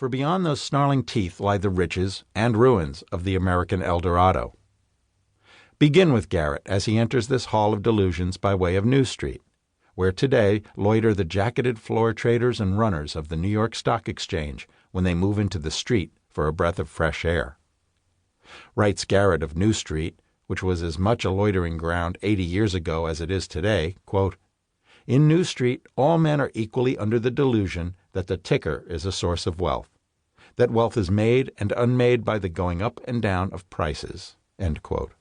for beyond those snarling teeth lie the riches and ruins of the American El Dorado. Begin with Garrett as he enters this hall of delusions by way of New Street, where today loiter the jacketed floor traders and runners of the New York Stock Exchange when they move into the street for a breath of fresh air. Writes Garrett of New Street, which was as much a loitering ground 80 years ago as it is today, quote, "In New Street all men are equally under the delusion that the ticker is a source of wealth, that wealth is made and unmade by the going up and down of prices." End quote.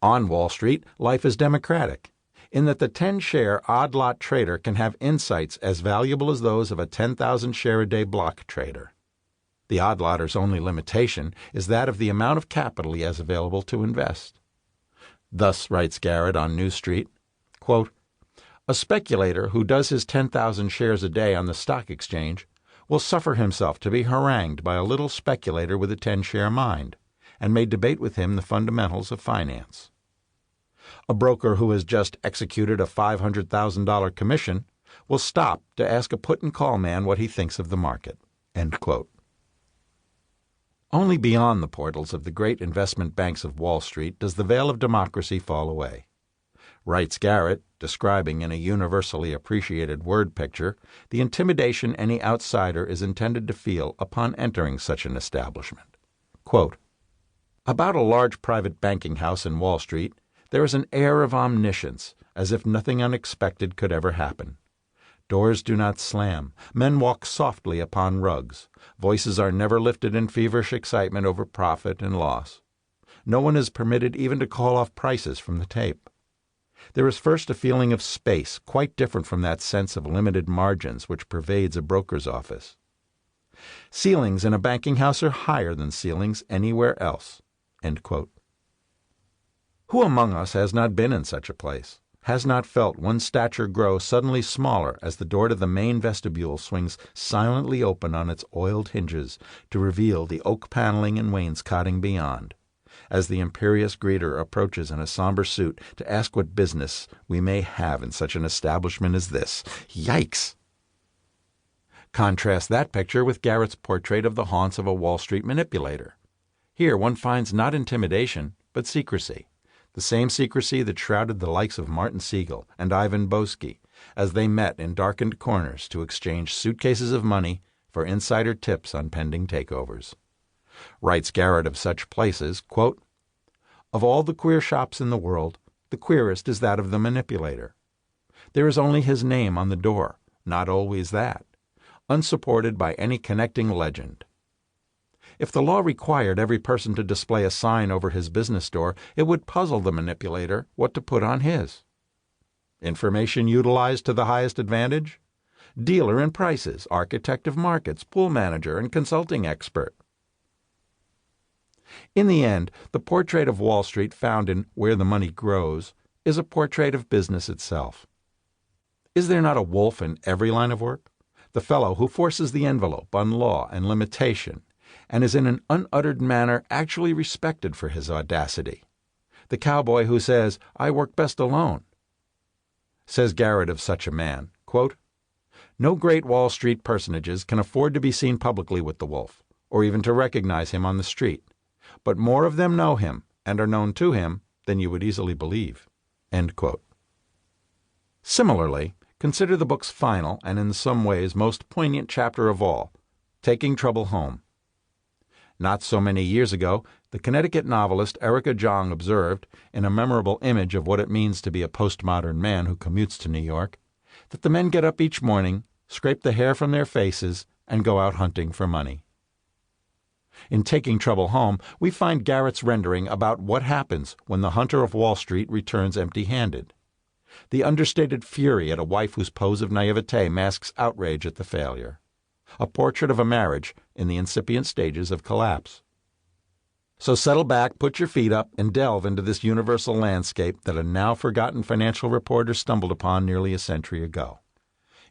On Wall Street, life is democratic, in that the 10-share odd-lot trader can have insights as valuable as those of a 10,000-share-a-day block trader. The odd-lotter's only limitation is that of the amount of capital he has available to invest. Thus writes Garrett on New Street, quote, "A speculator who does his 10,000 shares a day on the stock exchange will suffer himself to be harangued by a little speculator with a 10-share mind, and may debate with him the fundamentals of finance. A broker who has just executed a $500,000 commission will stop to ask a put-and-call man what he thinks of the market." End quote. Only beyond the portals of the great investment banks of Wall Street does the veil of democracy fall away. Writes Garrett, describing in a universally appreciated word picture the intimidation any outsider is intended to feel upon entering such an establishment. Quote, "About a large private banking house in Wall Street there is an air of omniscience, as if nothing unexpected could ever happen. Doors do not slam, men walk softly upon rugs, voices are never lifted in feverish excitement over profit and loss. No one is permitted even to call off prices from the tape. There is first a feeling of space quite different from that sense of limited margins which pervades a broker's office. Ceilings in a banking house are higher than ceilings anywhere else." End quote. Who among us has not been in such a place, has not felt one's stature grow suddenly smaller as the door to the main vestibule swings silently open on its oiled hinges to reveal the oak paneling and wainscoting beyond, as the imperious greeter approaches in a somber suit to ask what business we may have in such an establishment as this? Yikes! Contrast that picture with Garrett's portrait of the haunts of a Wall Street manipulator. Here one finds not intimidation, but secrecy. The same secrecy that shrouded the likes of Martin Siegel and Ivan Boesky as they met in darkened corners to exchange suitcases of money for insider tips on pending takeovers. Writes Garrett of such places, quote, "Of all the queer shops in the world, the queerest is that of the manipulator. There is only his name on the door, not always that, unsupported by any connecting legend. If the law required every person to display a sign over his business door, it would puzzle the manipulator what to put on his. Information utilized to the highest advantage? Dealer in prices, architect of markets, pool manager, and consulting expert." In the end, the portrait of Wall Street found in Where the Money Grows is a portrait of business itself. Is there not a wolf in every line of work? The fellow who forces the envelope on law and limitation, and is in an unuttered manner actually respected for his audacity. The cowboy who says, "I work best alone." Says Garrett of such a man, quote, "No great Wall Street personages can afford to be seen publicly with the wolf, or even to recognize him on the street, but more of them know him and are known to him than you would easily believe." End quote. Similarly, consider the book's final and in some ways most poignant chapter of all, Taking Trouble Home. Not so many years ago, the Connecticut novelist Erica Jong observed, in a memorable image of what it means to be a postmodern man who commutes to New York, that the men get up each morning, scrape the hair from their faces, and go out hunting for money. In Taking Trouble Home, we find Garrett's rendering about what happens when the hunter of Wall Street returns empty-handed. The understated fury at a wife whose pose of naivete masks outrage at the failure. A portrait of a marriage in the incipient stages of collapse. So settle back, put your feet up, and delve into this universal landscape that a now-forgotten financial reporter stumbled upon nearly a century ago.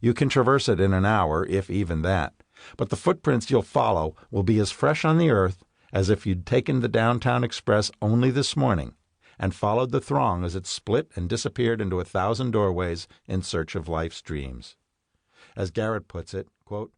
You can traverse it in an hour, if even that, but the footprints you'll follow will be as fresh on the earth as if you'd taken the downtown express only this morning and followed the throng as it split and disappeared into 1,000 doorways in search of life's dreams. As Garrett puts it, quote,